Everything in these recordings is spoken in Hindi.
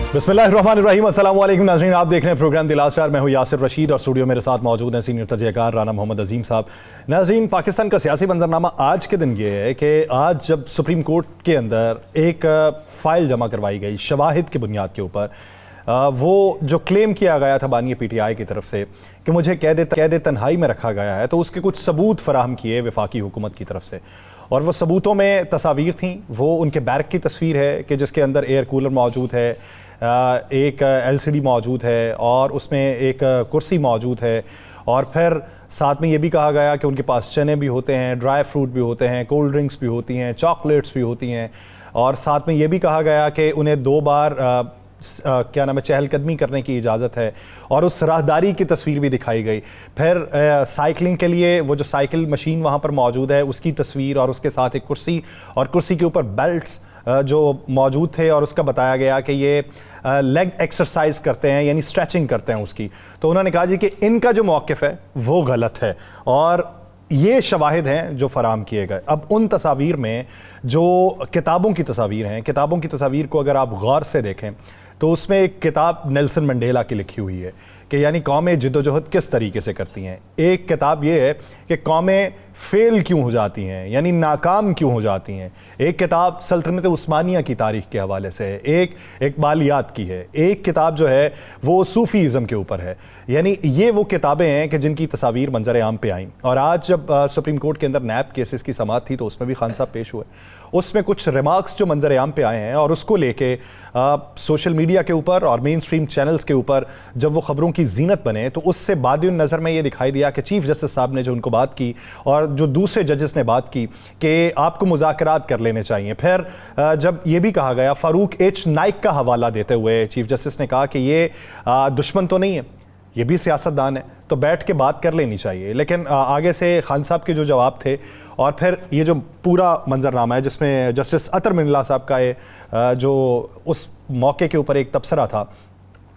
बिस्मिल्लाहिर्रहमानिर्रहीम, अस्सलाम वालेकुम नाज़रीन, आप देख रहे हैं प्रोग्राम द लास्ट स्टार। मैं हूं यासिर रशीद और स्टूडियो मेरे साथ मौजूद हैं सीनियर तजज़ियाकार राना मोहम्मद अजीम साहब। नाज़रीन, पाकिस्तान का सियासी मंजरनामा आज के दिन ये है कि आज जब सुप्रीम कोर्ट के अंदर एक फ़ाइल जमा करवाई गई शवाहिद की बुनियाद के ऊपर, वो जो क्लेम किया गया था बानी PTI की तरफ से कि मुझे कैद तन्हाई में रखा गया है, तो उसके कुछ सबूत फराहम किए वफाकी हुकूमत की तरफ से, और वो सबूतों में तस्वीर थी। वो उनके बैरक की तस्वीर है कि जिसके अंदर एयर कूलर मौजूद है, एक LCD मौजूद है और उसमें एक कुर्सी मौजूद है, और फिर साथ में ये भी कहा गया कि उनके पास चने भी होते हैं, ड्राई फ्रूट भी होते हैं, कोल्ड ड्रिंक्स भी होती हैं, चॉकलेट्स भी होती हैं, और साथ में ये भी कहा गया कि उन्हें 2 बार क्या नाम है चहलकदमी करने की इजाज़त है, और उस राहदारी की तस्वीर भी दिखाई गई। फिर साइकिलिंग के लिए वो जो साइकिल मशीन वहाँ पर मौजूद है उसकी तस्वीर, और उसके साथ एक कुर्सी, और कुर्सी के ऊपर बेल्ट्स जो मौजूद थे, और उसका बताया गया कि ये लेग एक्सरसाइज करते हैं, यानी स्ट्रेचिंग करते हैं उसकी। तो उन्होंने कहा जी कि इनका जो मौक़िफ़ है वो गलत है, और ये शवाहिद हैं जो फराहम किए गए। अब उन तस्वीर में जो किताबों की तस्वीर हैं, किताबों की तस्वीर को अगर आप गौर से देखें तो उसमें एक किताब नेल्सन मंडेला की लिखी हुई है कि यानी कौमें जिद्दोजहद किस तरीके से करती हैं। एक किताब ये है कि कौमें फेल क्यों हो जाती हैं, यानी नाकाम क्यों हो जाती हैं। एक किताब सल्तनत उस्मानिया की तारीख़ के हवाले से है, एक इकबालियात की है, एक किताब जो है वो सूफ़ीज़म के ऊपर है। यानी ये वो किताबें हैं कि जिनकी तस्वीर मंजर आम पे आईं। और आज जब सुप्रीम कोर्ट के अंदर नैब केसेस की समाअत थी तो उसमें भी खान साहब पेश हुए, उसमें कुछ रिमार्क्स जो मंजर आम पे आए हैं, और उसको लेके सोशल मीडिया के ऊपर और मेन स्ट्रीम चैनल्स के ऊपर जब वो ख़बरों की जीनत बने, तो उससे बादिन नज़र में ये दिखाई दिया कि चीफ़ जस्टिस साहब ने जो उनको बात की और जो दूसरे जजेस ने बात की कि आपको मुज़ाकरात कर लेने चाहिए। फिर जब ये भी कहा गया, फ़ारूक H नाइक का हवाला देते हुए चीफ़ जस्टिस ने कहा कि ये दुश्मन तो नहीं है, ये भी सियासतदान है, तो बैठ के बात कर लेनी चाहिए। लेकिन आगे से खान साहब के जो जवाब थे, और फिर ये जो पूरा मंजरनामा है जिसमें जस्टिस अतर मिनल्ला साहब का ये जो उस मौके के ऊपर एक तबसरा था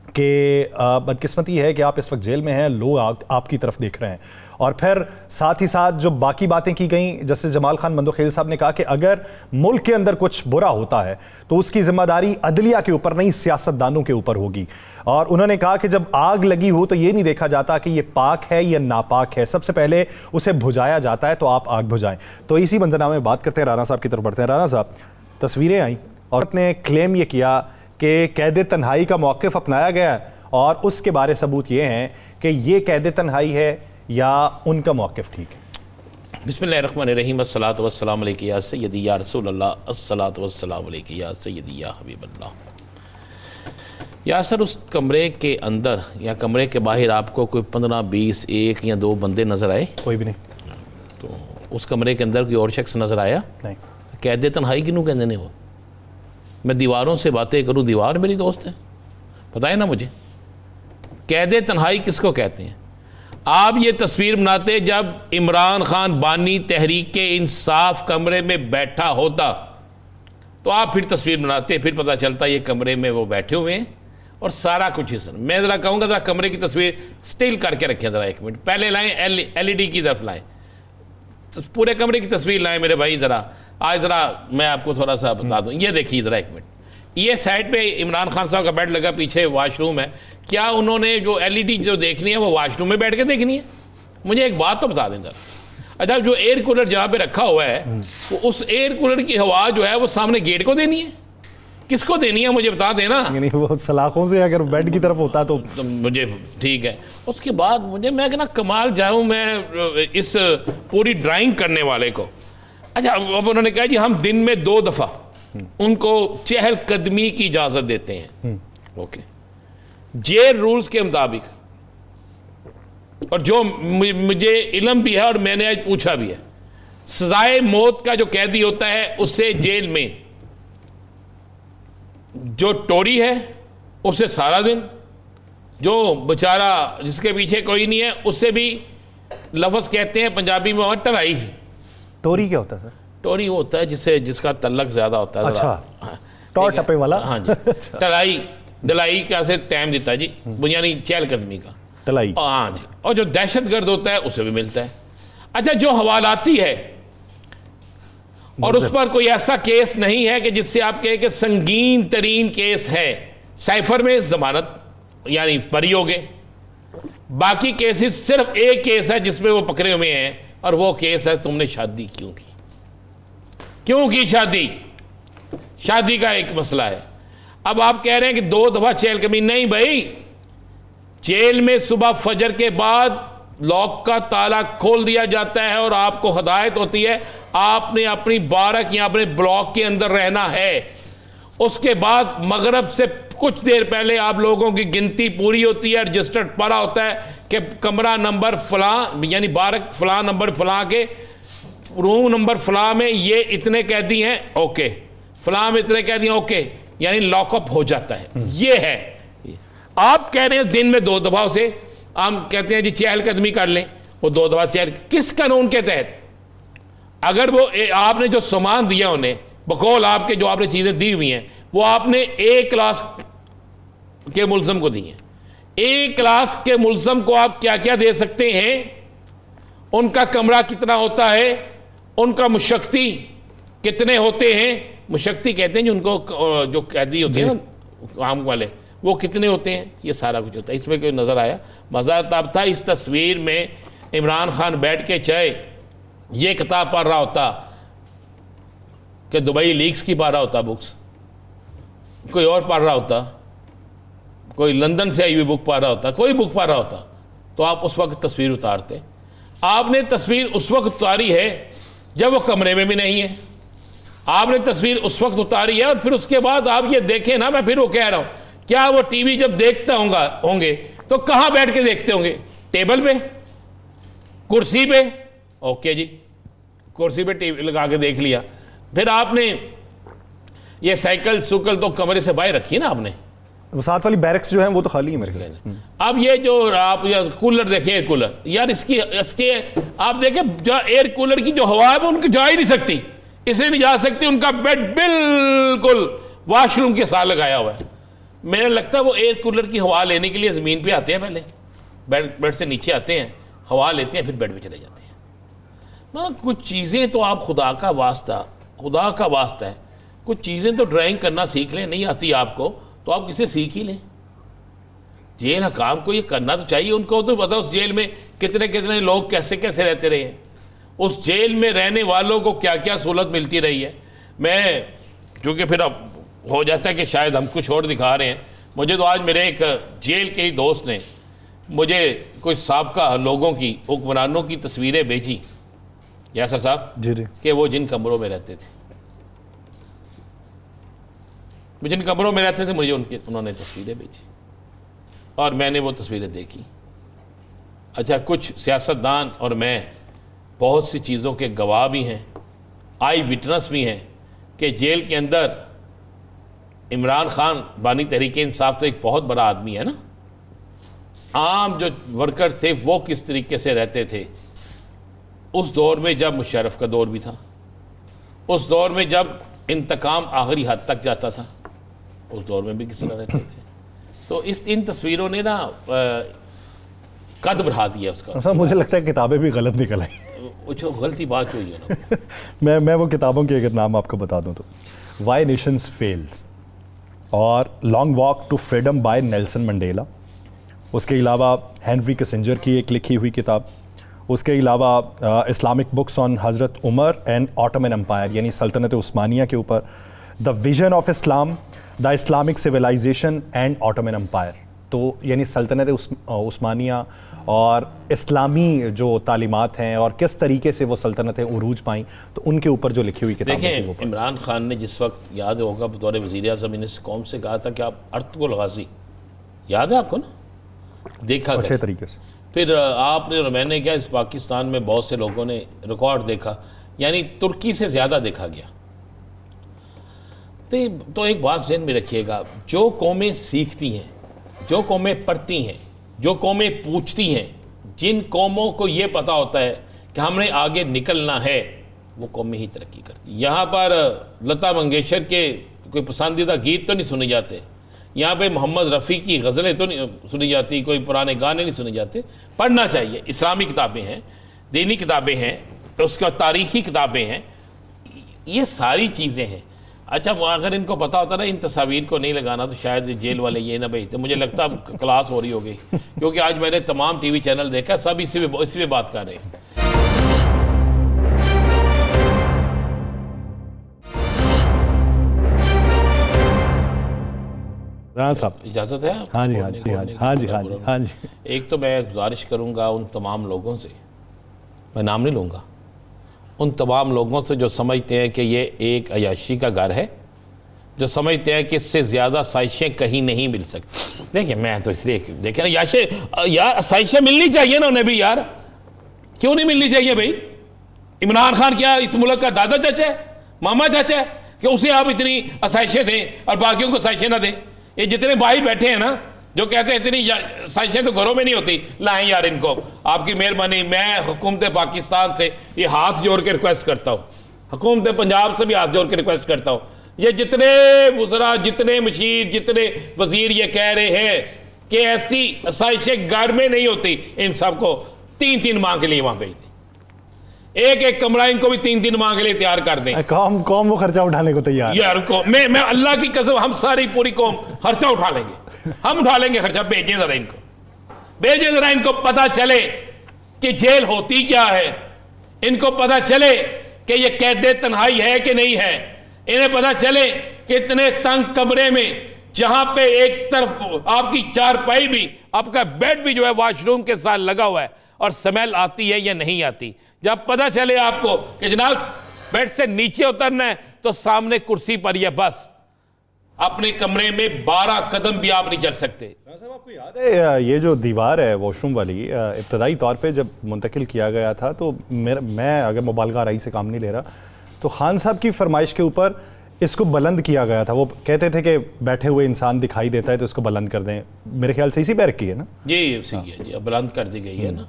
कि बदकिस्मती है कि आप इस वक्त जेल में हैं, लोग आपकी तरफ देख रहे हैं। और फिर साथ ही साथ जो बाकी बातें की गई, जस्टिस जमाल खान मंदोखेल साहब ने कहा कि अगर मुल्क के अंदर कुछ बुरा होता है तो उसकी जिम्मेदारी अदलिया के ऊपर नहीं, सियासतदानों के ऊपर होगी। और उन्होंने कहा कि जब आग लगी हो तो ये नहीं देखा जाता कि ये पाक है या नापाक है, सबसे पहले उसे बुझाया जाता है, तो आप आग बुझाएं। तो इसी मंजरनामे में बात करते हैं, राना साहब की तरफ बढ़ते हैं। राना साहब, तस्वीरें आई और ने क्लेम ये किया कि कैद तन्हाई का मौक़िफ़ अपनाया गया, और उसके बारे सबूत ये हैं कि ये कैद तन्हाई है या उनका मौक़िफ़ ठीक है। बिस्मिल्लाहिर्रहमानिर्रहीम, अस्सलातु वस्सलामु अलैका या सय्यदी या रसूल अल्लाह, अस्सलातु वस्सलामु अलैका या सय्यदी या हबीब अल्लाह। या सर, उस कमरे के अंदर या कमरे के बाहर आपको कोई 15, 20, 1 या 2 बंदे नज़र आए? कोई भी नहीं। तो उस कमरे के अंदर कोई और शख्स नज़र आया? नहीं। कैद तन्हाई किनू कहते हैं? वो मैं दीवारों से बातें करूं, दीवार मेरी दोस्त है, बताए ना मुझे कैद तन्हाई किसको कहते हैं। आप ये तस्वीर बनाते जब इमरान खान बानी तहरीक इंसाफ कमरे में बैठा होता, तो आप फिर तस्वीर बनाते, फिर पता चलता ये कमरे में वो बैठे हुए हैं और सारा कुछ हिस्सा। मैं ज़रा कहूँगा ज़रा कमरे की तस्वीर स्टिल करके रखें, ज़रा 1 मिनट पहले लाएँ, LED की तरफ लाएँ, तो पूरे कमरे की तस्वीर लाएँ मेरे भाई। ज़रा आज ज़रा मैं आपको थोड़ा सा बता दूँ, ये देखिए ज़रा 1 मिनट, ये साइड पे इमरान खान साहब का बेड लगा, पीछे वॉशरूम है। क्या उन्होंने जो LED जो देखनी है वो वॉशरूम में बैठ के देखनी है? मुझे एक बात तो बता दें ज़रा। अच्छा, जो एयर कूलर जहाँ पे रखा हुआ है, वो उस एयर कूलर की हवा जो है वो सामने गेट को देनी है? किसको देनी है मुझे बता देना। यानी वो सलाखों से अगर बेड की तरफ होता तो मुझे ठीक है। उसके बाद मुझे, मैं कहना कमाल जाऊँ मैं इस पूरी ड्राइंग करने वाले को। अच्छा, अब उन्होंने कहा जी हम दिन में 2 दफ़ा उनको चहलकदमी की इजाज़त देते हैं। ओके, जेल रूल्स के मुताबिक, और जो मुझे इल्म भी है और मैंने आज पूछा भी है, सजाए मौत का जो कैदी होता है उससे जेल में जो टोरी है उससे सारा दिन, जो बेचारा जिसके पीछे कोई नहीं है उससे भी लफ्ज़ कहते हैं पंजाबी में टराई। टोरी क्या होता है सर? टोरी वो होता है जिसका तल्लक ज़्यादा होता है। अच्छा, टॉर टपे वाला। हाँ जी। टराई डलाई का से तैम देता जी, बुनियादी चहलकदमी का टलाई। हाँ जी। और जो दहशतगर्द होता है उससे भी मिलता है। अच्छा, जो हवालाती है और उस पर कोई ऐसा केस नहीं है कि जिससे आप कहें कि संगीन तरीन केस है, साइफर में जमानत यानी बरी हो गए। बाकी केसेस सिर्फ एक केस है जिसमें वो पकड़े हुए हैं, और वो केस है तुमने शादी क्यों की, क्यों की शादी, शादी का एक मसला है। अब आप कह रहे हैं कि 2 दफा जेल कमी, नहीं भाई, जेल में सुबह फजर के बाद लॉक का ताला खोल दिया जाता है और आपको हदायत होती है आपने अपनी बारक या अपने ब्लॉक के अंदर रहना है। उसके बाद मगरब से कुछ देर पहले आप लोगों की गिनती पूरी होती है, रजिस्टर्ड पड़ा होता है कि कमरा नंबर फलां यानी बारक फलां नंबर फलां के रूम नंबर फलां में ये इतने कैदी हैं, ओके, फलां में इतने कैदी हैं, ओके, यानी लॉकअप हो जाता है। ये है। आप कह रहे हैं दिन में 2 दफा से हम कहते हैं जी चहलकदमी कर लें, वो 2 दफा चहल किस कानून के तहत? अगर वो आपने जो सामान दिया उन्हें बकौल आपके जो आपने चीज़ें दी हुई हैं वो आपने A क्लास के मुलजम को दी हैं, A क्लास के मुलजम को आप क्या क्या दे सकते हैं, उनका कमरा कितना होता है, उनका मुशक्ति कितने होते हैं, मुशक्ति कहते हैं जो उनको जो कैदी होते हैं ना काम वाले, वो कितने होते हैं, ये सारा कुछ होता है। इसमें कोई नज़र आया? मज़ा तब था इस तस्वीर में इमरान खान बैठ के चाहे ये किताब पढ़ रहा होता कि दुबई लीक्स की पढ़ रहा होता बुक्स, कोई और पढ़ रहा होता, कोई लंदन से आई हुई बुक पढ़ रहा होता, कोई बुक पढ़ रहा होता, तो आप उस वक्त तस्वीर उतारते। आपने तस्वीर उस वक्त उतारी है जब वो कमरे में भी नहीं है, आपने तस्वीर उस वक्त उतारी है, और फिर उसके बाद आप ये देखें ना, मैं फिर वो कह रहा हूँ, क्या वो टीवी जब देखता होंगे तो कहाँ बैठ के देखते होंगे? टेबल पे, कुर्सी पे, ओके जी, कुर्सी पे टीवी लगा के देख लिया। फिर आपने ये साइकिल सुकल तो कमरे से बाहर रखी ना आपने, वो साथ वाली बैरक्स जो है वो तो खाली है मेरे ख्याल। अब ये जो आप कूलर देखें, एयर कूलर, यार इसके आप देखें जो एयर कूलर की जो हवा है वो उनकी जा ही नहीं सकती, इसलिए नहीं जा सकती, उनका बेड बिल्कुल वॉशरूम के साथ लगाया हुआ है। मेरा लगता है वो एयर कूलर की हवा लेने के लिए ज़मीन पे आते हैं, पहले बेड से नीचे आते हैं, हवा लेते हैं, फिर बेड पे चले जाते हैं। मतलब कुछ चीज़ें तो आप खुदा का वास्ता है, कुछ चीज़ें तो ड्राइंग करना सीख लें, नहीं आती आपको तो आप किसे सीख ही लें। जेल हकाम को ये करना तो चाहिए, उनको तो पता उस जेल में कितने कितने लोग कैसे कैसे रहते रहे हैं, उस जेल में रहने वालों को क्या क्या सहूलत मिलती रही है। मैं चूँकि फिर अब हो जाता है कि शायद हम कुछ और दिखा रहे हैं, मुझे तो आज मेरे एक जेल के ही दोस्त ने मुझे कुछ साबका लोगों की, हुक्मरानों की तस्वीरें भेजी, यासर साहब जी जी, कि वो जिन कमरों में रहते थे, जिन कमरों में रहते थे, मुझे उन्होंने तस्वीरें भेजी और मैंने वो तस्वीरें देखी। अच्छा, कुछ सियासतदान और मैं बहुत सी चीज़ों के गवाह भी हैं, आई विटनेस भी हैं कि जेल के अंदर इमरान खान बानी तहरीक इंसाफ तो एक बहुत बड़ा आदमी है ना, आम जो वर्कर थे वो किस तरीके से रहते थे उस दौर में, जब मुशर्रफ का दौर भी था, उस दौर में जब इंतकाम आखिरी हद तक जाता था, उस दौर में भी किस तरह रहते थे। तो इन तस्वीरों ने ना कद बढ़ा दिया उसका। मुझे लगता है किताबें भी गलत निकल आई। जो गलती बात हुई है ना मैं वो किताबों के अगर नाम आपको बता दूं तो वाई नेशंस फेल्स और long walk to freedom by Nelson Mandela, उसके अलावा हेनरी किसिंजर की एक लिखी हुई किताब, उसके अलावा इस्लामिक बुक्स ऑन हज़रत उमर एंड ऑटोमन एम्पायर यानी सल्तनत उस्मानिया के ऊपर, the vision of Islam, the Islamic civilisation and Ottoman empire, तो यानी सल्तनत उस्मानिया और इस्लामी जो तालीमात हैं और किस तरीके से वो सल्तनतें उरूज पाईं, तो उनके ऊपर जो लिखी हुई किताब है। देखें, इमरान खान ने जिस वक्त, याद होगा बतौर वज़ीर आज़म, इस कौम से कहा था कि आप अर्तुगरुल गाज़ी, याद है आपको ना, देखा अच्छे तरीके से। फिर आपने और मैंने क्या, इस पाकिस्तान में बहुत से लोगों ने रिकॉर्ड देखा, यानी तुर्की से ज़्यादा देखा गया। तो एक बात ज़हन में रखिएगा, जो कौमें सीखती हैं, जो कौमें पढ़ती हैं, जो कौमें पूछती हैं, जिन कौमों को ये पता होता है कि हमने आगे निकलना है, वो कौमें ही तरक्की करती। यहाँ पर लता मंगेशकर के कोई पसंदीदा गीत तो नहीं सुने जाते, यहाँ पे मोहम्मद रफ़ी की गज़लें तो नहीं सुनी जाती, कोई पुराने गाने नहीं सुने जाते। पढ़ना चाहिए, इस्लामी किताबें हैं, दीनी किताबें हैं, उसके बाद तारीख़ी किताबें हैं, ये सारी चीज़ें हैं। अच्छा वो अगर इनको पता होता ना इन तस्वीर को नहीं लगाना तो शायद जेल वाले ये ना भेजते। मुझे लगता अब क्लास हो रही होगी, क्योंकि आज मैंने तमाम टीवी चैनल देखा, सब इसी पे बात कर रहे हैं। राणा साहब इजाज़त है? हाँ जी, हाँ जी, हाँ जी, हाँ जी, हाँ जी, हाँ जी। एक तो मैं गुजारिश करूंगा उन तमाम लोगों से, मैं नाम नहीं लूँगा, उन तमाम लोगों से जो समझते हैं कि ये एक अयाशी का घर है, जो समझते हैं कि इससे ज़्यादा साजिशें कहीं नहीं मिल सकती। देखिए मैं तो इसलिए देखें ना यार साजिशें मिलनी चाहिए ना उन्हें भी यार, क्यों नहीं मिलनी चाहिए भाई? इमरान खान क्या इस मुल्क का दादा चाचा है, मामा चाचा है कि उसे आप इतनी साजिशें दें और बाकियों को साजिशें ना दें? ये जितने भाई बैठे हैं ना जो कहते हैं इतनी साजिशें तो घरों में नहीं होती, लाएं यार इनको, आपकी मेहरबानी। मैं हुकूमत पाकिस्तान से ये हाथ जोड़ के रिक्वेस्ट करता हूँ, हुकूमत पंजाब से भी हाथ जोड़ के रिक्वेस्ट करता हूँ, ये जितने वज़रा, जितने मशीर, जितने वजीर ये कह रहे हैं कि ऐसी साजिशें घर में नहीं होती, इन सबको 3-3 माह के लिए वहाँ भेज दें, एक कमरा इनको भी 3-3 माह के लिए तैयार कर दें। कौम वो खर्चा उठाने को तैयार यार को मैं अल्लाह की कसम, हम सारी पूरी कौम खर्चा उठा लेंगे, हम उठा लेंगे खर्चा। भेजें जरा इनको, भेजें जरा इनको, पता चले कि जेल होती क्या है, इनको पता चले कि ये कैद तन्हाई है कि नहीं है, इन्हें पता चले कि इतने तंग कमरे में जहां पे एक तरफ आपकी चारपाई भी, आपका बेड भी जो है वॉशरूम के साथ लगा हुआ है और स्मेल आती है या नहीं आती, जब पता चले आपको कि जनाब बेड से नीचे उतरना है तो सामने कुर्सी पर ही है, बस अपने कमरे में 12 कदम भी आप नहीं चल सकते। साहब आपको याद है ये जो दीवार है वॉशरूम वाली, इब्तदाई तौर पे जब मुंतकिल किया गया था तो मैं अगर मुबालगा राई से काम नहीं ले रहा तो खान साहब की फरमाइश के ऊपर इसको बुलंद किया गया था। वो कहते थे कि बैठे हुए इंसान दिखाई देता है तो इसको बुलंद कर दें, मेरे ख्याल से इसी बैरक की है ना? जी उसी की है जी, अब बुलंद कर दी गई है ना,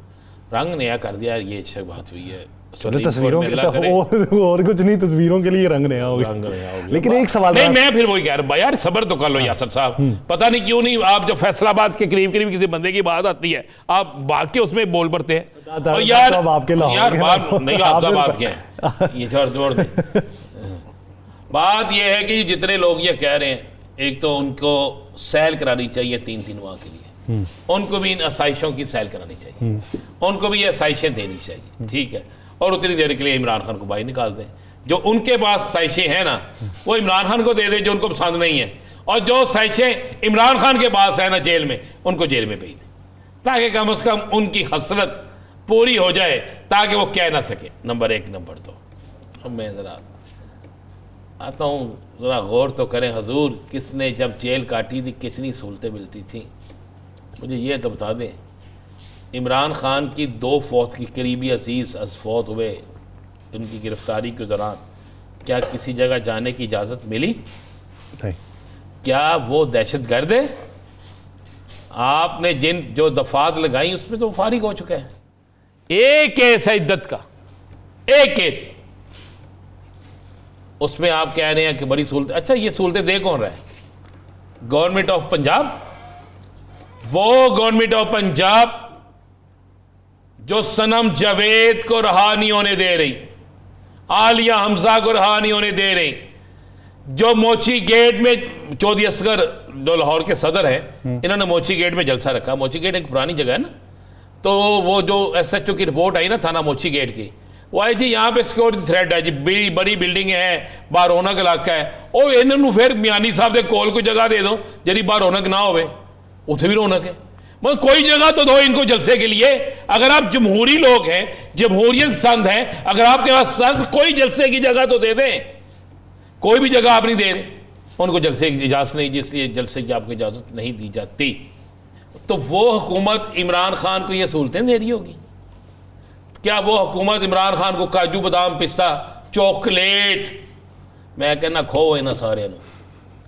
रंग नया कर दिया, ये अच्छी बात हुई है। चलो तस्वीरों के तो और कुछ नहीं, तस्वीरों के लिए रंग नया हो गया। लेकिन एक सवाल नहीं, मैं फिर वही कह रहा हूँ यार, सब्र तो कर लो यासर साहब, पता नहीं क्यों नहीं आप जब फैसलाबाद के करीब किसी बंदे की बात आती है आप भाग के उसमें बोल पड़ते हैं। और यार आपके यार बात नहीं, आप सब बात क्या ये जोड़ दे। बात यह है कि जितने लोग ये कह रहे हैं, एक तो उनको सैल करानी चाहिए 3-3 माह के लिए, उनको भी इन आसाइशों की सैल करानी चाहिए, उनको भी ये आसाइशें देनी चाहिए, ठीक है। और उतनी देर के लिए इमरान खान को बाहर निकाल दें, जो उनके पास साजिशें हैं ना वो इमरान खान को दे दें जो उनको पसंद नहीं है, और जो साजिशें इमरान खान के पास है ना जेल में, उनको जेल में भेज दें, ताकि कम से कम उनकी हसरत पूरी हो जाए, ताकि वो कह ना सके। नंबर 1। नंबर 2, अब मैं ज़रा आता हूँ, ज़रा गौर तो करें हजूर, किसने जब जेल काटी थी कितनी सहूलतें मिलती थी, मुझे ये तो बता दें। इमरान खान की 2 फौत की करीबी अजीज़ फौत हुए, उनकी गिरफ्तारी के दौरान क्या किसी जगह जाने की इजाज़त मिली? नहीं। क्या वो दहशत गर्द है? आपने जो दफात लगाई उसमें तो फारिग हो चुका है। एक केस है इद्दत का, एक केस, उसमें आप कह रहे हैं कि बड़ी सहूलतें। अच्छा ये सहूलतें दे कौन रहा है? Government of Punjab. वो गवर्नमेंट ऑफ पंजाब जो सनम जावेद को रहा नहीं होने दे रही, आलिया हमजा को रहा नहीं होने दे रही, जो मोची गेट में चौधरी असगर जो लाहौर के सदर हैं, इन्होंने मोची गेट में जलसा रखा। मोची गेट एक पुरानी जगह है ना, तो वो जो SHO की रिपोर्ट आई ना थाना मोची गेट की, वो आई जी यहाँ पे सिक्योरिटी थ्रेट है जी, बड़ी बिल्डिंग है, बाहर रौनक इलाका है, और इन्होंने फिर मियानी साहब के कोल को जगह दे दो जी बाहर रौनक ना हो, उत्थे भी रौनक है, मगर कोई जगह तो दो इनको जलसे के लिए। अगर आप जमहूरी लोग हैं, जमहूरियत पसंद हैं, अगर आपके पास कोई जलसे की जगह तो दे दें, कोई भी जगह आप नहीं दे रहे, उनको जलसे की इजाज़त नहीं, जिसलिए जलसे की आपको इजाज़त नहीं दी जाती। तो वो हुकूमत इमरान खान को ये सहूलतें दे रही होगी? क्या वो हुकूमत इमरान खान को काजू बादाम पिस्ता चॉकलेट, मैं कहना खो है ना सारे ना,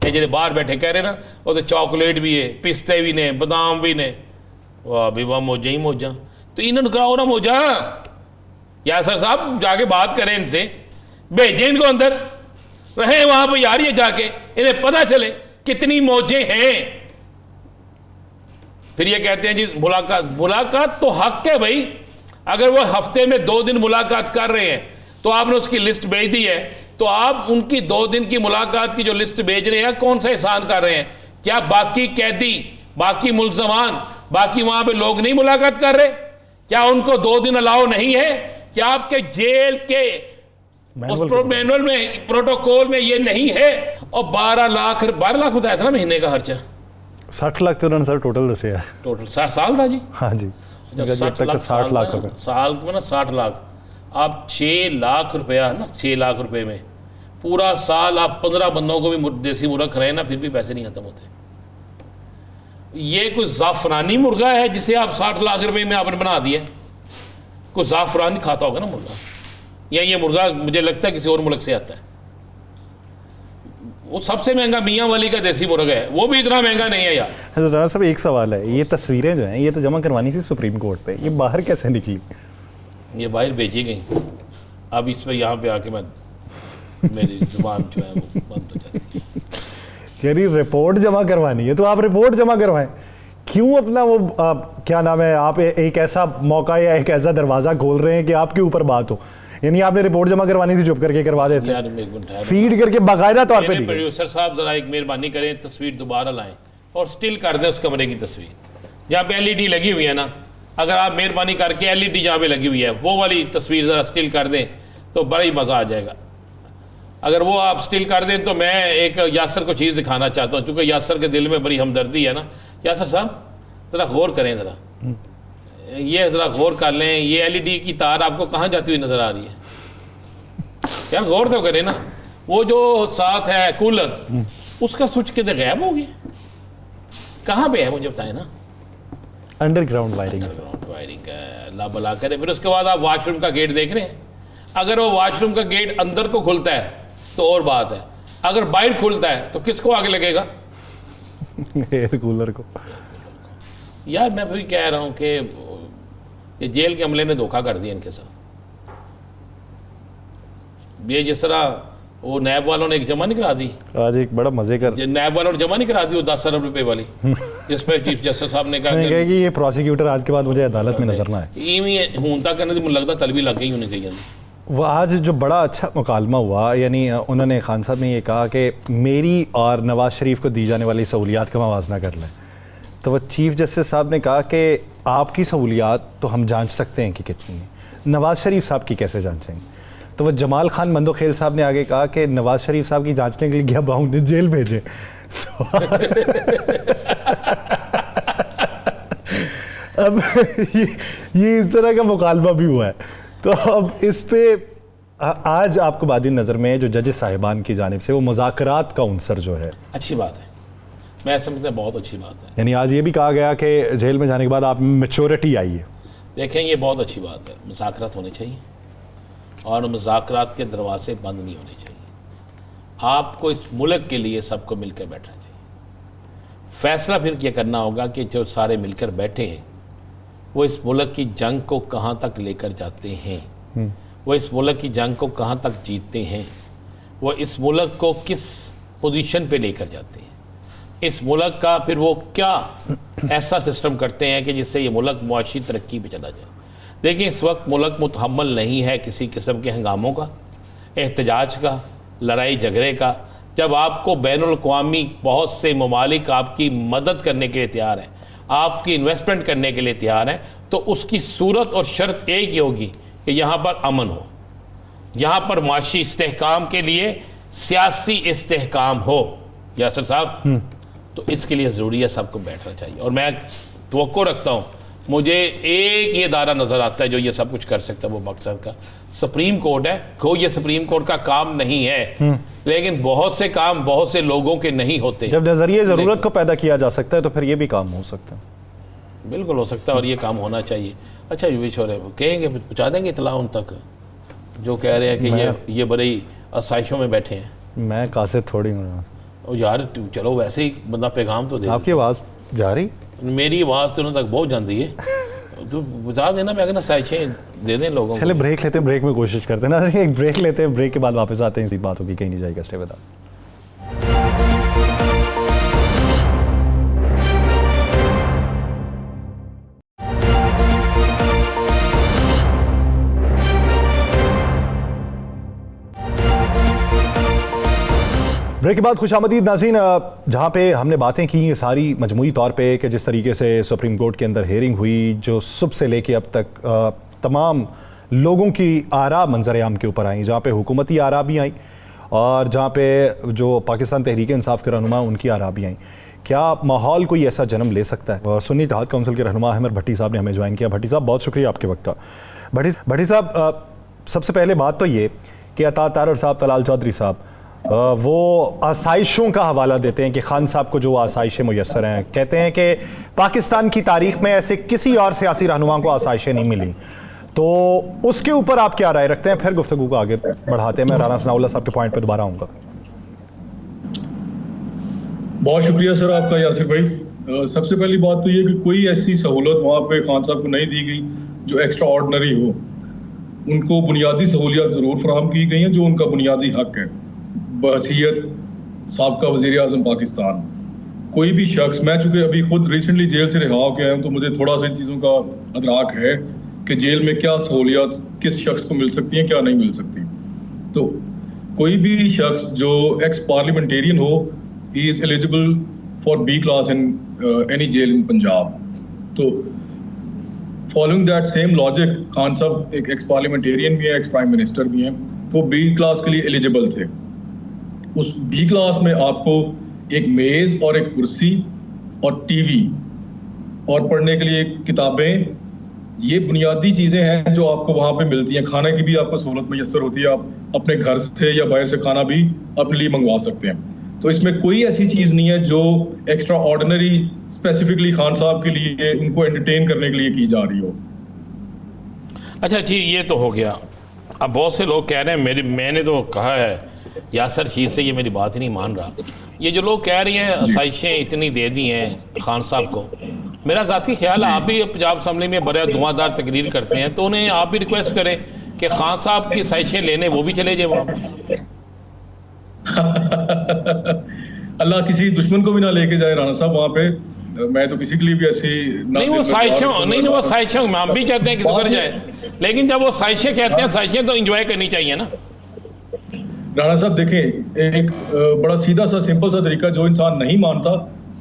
जो बाहर बैठे कह रहे ना वो तो चॉकलेट भी है, पिस्ते भी ने, बादाम भी ने, वाह भी वाह मौजा ही मौजा। तो इन्होंने कराओ ना मौजा, यासर साहब जाके बात करें इनसे, भेजें इनको अंदर, रहे वहां पर यार, ये जाके इन्हें पता चले कितनी मौजें हैं। फिर ये कहते हैं जी मुलाकात तो हक है भाई, अगर वो हफ्ते में 2 दिन मुलाकात कर रहे हैं तो आपने उसकी लिस्ट भेज दी है तो आप उनकी 2 दिन की मुलाकात की जो लिस्ट भेज रहे हैं, कौन सा एहसान कर रहे हैं? क्या बाकी कैदी, बाकी मुल्जमान, बाकी वहां पे लोग नहीं मुलाकात कर रहे? क्या उनको 2 दिन अलाउ नहीं है? क्या आपके जेल के मैनुअल में, प्रोटोकॉल में ये नहीं है? और 12 लाख बताया था ना महीने का खर्चा। 60 लाख तो उन्होंने सर टोटल दसे है। टोटल 60 साल था जी। हाँ जी, 60 लाख रुपए साल में ना 60 लाख। आप 6 लाख रुपया ना, 6 लाख रुपए में पूरा साल आप 15 बंदों को भी देसी मुर्गा खिलाए ना, फिर भी पैसे नहीं खत्म होते। ये कोई जाफरानी मुर्गा है जिसे आप 60 लाख रुपए में आपने बना दिया? कोई जाफरानी खाता होगा ना मुर्गा, या ये मुर्गा मुझे लगता है किसी और मुल्क से आता है। वो सबसे महंगा मियाँ वाली का देसी मुर्गा है, वो भी इतना महंगा नहीं है यार। राणा साहब एक सवाल है, ये तस्वीरें जो हैं ये तो जमा करवानी थी सुप्रीम कोर्ट पे, ये बाहर कैसे निकली? ये बाहर भेजी गई। अब इस पर यहाँ पे आके मेरी जुबान जो है वो बंद हो जाती है। यानी रिपोर्ट जमा करवानी है तो आप रिपोर्ट जमा करवाएं, क्यों अपना वो क्या नाम है, आप एक ऐसा मौका या एक ऐसा दरवाजा खोल रहे हैं कि आपके ऊपर बात हो? यानी आपने रिपोर्ट जमा करवानी थी, चुप करके करवा देते हैं, फीड करके बाकायदा तौर पे। प्रोड्यूसर साहब जरा एक मेहरबानी करें, तस्वीर दोबारा लाएं और स्टिल कर दें उस कमरे की तस्वीर जहाँ पे LED लगी हुई है ना। अगर आप मेहरबानी करके LED जहाँ पे लगी हुई है वो वाली तस्वीर ज़रा स्टिल कर दें तो बड़ा ही मज़ा आ जाएगा। अगर वो आप स्टिल कर दें तो मैं एक यासर को चीज़ दिखाना चाहता हूँ, क्योंकि यासर के दिल में बड़ी हमदर्दी है ना। यासर साहब ज़रा गौर करें, ज़रा ये ज़रा गौर कर लें, ये LED की तार आपको कहाँ जाती हुई नज़र आ रही है? यार गौर तो करें ना। वो जो साथ है कूलर, उसका स्विच कितने गायब हो गया, कहाँ पे है मुझे बताएं ना। अंडरग्राउंड वायरिंग ला बला करें। फिर उसके बाद आप वॉशरूम का गेट देख रहे हैं, अगर वो वॉशरूम का गेट अंदर को खुलता है तो और बात है, अगर बाहर खुलता है तो किसको आगे लगेगा? एयर कूलर को। यार मैं फिर कह रहा हूँ कि ये जेल के अमले ने धोखा कर दिया इनके साथ। ये जिस तरह वो नैब वालों ने एक जमा नहीं करा दी, आज एक बड़ा मजे कर नैब वालों ने जमा नहीं करा दी वो 10 अरब रुपए वाली, जिस पर चीफ जस्टिस साहब ने कहा कि ये प्रोसिक्यूटर आज के बाद मुझे अदालत में नजर ना आए। हूंता करने मुझे लगता तलबी लग गई होनी चाहिए। वो आज जो बड़ा अच्छा मुकालमा हुआ, यानी उन्होंने खान साहब ने ये कहा कि मेरी और नवाज शरीफ को दी जाने वाली सहूलियात का मवाजना कर लें। तो वह चीफ जस्टिस साहब ने कहा कि आपकी सहूलियात तो हम जांच सकते हैं कि कितनी है, नवाज शरीफ साहब की कैसे जांचेंगे? तो वह जमाल खान मंदोखेल साहब ने आगे कहा कि नवाज शरीफ साहब की जांचने के लिए गया बाहू ने जेल भेजे। अब ये इस तरह का मुकालमा भी हुआ है। तो अब इस पे आज आपको बादी नज़र में जो जज साहिबान की जानिब से वो मुज़ाकरात का उनसर जो है, अच्छी बात है, मैं समझता हूँ बहुत अच्छी बात है। यानी आज ये भी कहा गया कि जेल में जाने के बाद आप मैच्योरिटी आई है। देखें ये बहुत अच्छी बात है, मुज़ाकरात होने चाहिए और मुज़ाकरात के दरवाजे बंद नहीं होने चाहिए। आपको इस मुल्क के लिए सबको मिलकर बैठना चाहिए। फैसला फिर ये करना होगा कि जो सारे मिलकर बैठे हैं वो इस मुल्क की जंग को कहाँ तक लेकर जाते हैं, वो इस मुल्क की जंग को कहाँ तक जीतते हैं, वो इस मुल्क को किस पोजीशन पे लेकर जाते हैं, इस मुल्क का फिर वो क्या ऐसा सिस्टम करते हैं कि जिससे ये मुल्क मुआशी तरक्की पे चला जाए। देखिए इस वक्त मुल्क मुतहम्मल नहीं है किसी किस्म के हंगामों का, एहतजाज का, लड़ाई झगड़े का। जब आपको बैनुल अक़वामी बहुत से ममालिक आपकी मदद करने के लिए तैयार हैं, आपकी इन्वेस्टमेंट करने के लिए तैयार हैं, तो उसकी सूरत और शर्त एक ही होगी कि यहाँ पर अमन हो, यहाँ पर माशी इस्तेहकाम के लिए सियासी इस्तेहकाम हो। यासर साहब तो इसके लिए ज़रूरी है सबको बैठना चाहिए। और मैं तवक्को रखता हूँ, मुझे एक ये दायरा नज़र आता है जो ये सब कुछ कर सकता है, वो मकसद का सुप्रीम कोर्ट है। को ये सुप्रीम कोर्ट का काम नहीं है, लेकिन बहुत से काम बहुत से लोगों के नहीं होते। जब नज़रिए ज़रूरत को पैदा किया जा सकता है तो फिर ये भी काम हो सकता है। बिल्कुल हो सकता है और ये काम होना चाहिए। अच्छा ये छोरे कहेंगे, पहुँचा देंगे इतला उन तक जो कह रहे हैं कि ये बड़ी आसाइशों में बैठे हैं। मैं कासिद थोड़ी हूँ यार, चलो वैसे ही बंदा पैगाम तो दे। आपकी आवाज़ जा रही, मेरी आवाज़ तो उन्होंने तक बहुत जाती है। तो बता देना, मैं कहना साइशें दे दें लोगों को। चले ब्रेक लेते हैं, ब्रेक में कोशिश करते हैं ना, एक ब्रेक लेते हैं, ब्रेक के बाद वापस आते हैं। इसी बात होगी, कहीं नहीं जाएगा। Stay with us. ब्रेक के बाद खुशामदीद नाज़रीन, जहाँ पे हमने बातें की ये सारी मजमूई तौर पे कि जिस तरीके से सुप्रीम कोर्ट के अंदर हेयरिंग हुई, जो सुबह से लेके अब तक तमाम लोगों की आरा मंजर आम के ऊपर आई, जहाँ पे हुकूमती आरा भी आई और जहाँ पे जो पाकिस्तान तहरीक इंसाफ के रहनुमा उनकी आरा भी आई, क्या माहौल कोई ऐसा जन्म ले सकता है? सुन्नी इत्तेहाद काउंसिल के रहनुमा अहमद भट्टी साहब ने हमें ज्वाइन किया। भट्टी साहब, बहुत शुक्रिया आपके वक्त का। भट्टी साहब, सबसे पहले बात तो ये कि अता तारड़ साहब, तलाल चौधरी साहब, वो आसाइशों का हवाला देते हैं कि खान साहब को जो आसाइशें मुयस्सर हैं, कहते हैं कि पाकिस्तान की तारीख में ऐसे किसी और सियासी रहनुमा को आसाइशें नहीं मिली। तो उसके ऊपर आप क्या राय रखते हैं? फिर गुफ्तगू को आगे बढ़ाते हैं। मैं राना सनाउल्लाह साहब के पॉइंट पे दोबारा आऊँगा। बहुत शुक्रिया सर आपका यासिर भाई। सबसे पहली बात तो ये कि कोई ऐसी सहूलत वहाँ पे खान साहब को नहीं दी गई जो एक्स्ट्रा ऑर्डिनरी हो। उनको बुनियादी सहूलियत ज़रूर फराहम की गई हैं जो उनका बुनियादी हक है बहसीयत साबका वज़ीर आज़म पाकिस्तान। कोई भी शख्स, मैं चूँकि अभी खुद रिसेंटली जेल से रिहा होकर आया हूँ तो मुझे थोड़ा सा इन चीज़ों का अदराक है कि जेल में क्या सहूलियत किस शख्स को मिल सकती हैं, क्या नहीं मिल सकती। तो कोई भी शख्स जो एक्स पार्लियामेंटेरियन हो, he is eligible for B class in any jail in Punjab. तो following that same logic, Khan sahab एक एक्स पार्लियामेंटेरियन भी हैं, एक्स प्राइम मिनिस्टर भी हैं, तो बी क्लास के लिए एलिजिबल थे। उस बी क्लास में आपको एक मेज़ और एक कुर्सी और टीवी और पढ़ने के लिए किताबें, ये बुनियादी चीज़ें हैं जो आपको वहाँ पे मिलती हैं। खाने की भी आपको सहूलत मैसर होती है, आप अपने घर से या बाहर से खाना भी अपने लिए मंगवा सकते हैं। तो इसमें कोई ऐसी चीज़ नहीं है जो एक्स्ट्रा ऑर्डिनरी स्पेसिफिकली खान साहब के लिए उनको एंटरटेन करने के लिए की जा रही हो। अच्छा जी, ये तो हो गया। अब बहुत से लोग कह रहे हैं, मैंने तो कहा है यासर शीर से, ये मेरी बात ही नहीं मान रहा। ये जो लोग कह रही हैं आसाइशें इतनी दे दी हैं खान साहब को, मेरा ज़ाती ख्याल है आप भी पंजाब असम्बली में बड़ा धुआंधार तकरीर करते हैं, तो उन्हें आप भी रिक्वेस्ट करें कि खान साहब की आसाइशें लेने वो भी चले जाए वहाँ पर। अल्लाह किसी दुश्मन को भी ना लेके जाए राणा साहब वहाँ पे। मैं तो किसी के लिए भी ऐसी नहीं, वो साजिशों नहीं, वो साजिशों हम भी चाहते हैं कि सुधर जाए, लेकिन जब वो साजिशें कहते हैं, साजिशें तो एंजॉय करनी चाहिए ना। राणा साहब देखें, एक बड़ा सीधा सा सिंपल सा तरीका, जो इंसान नहीं मानता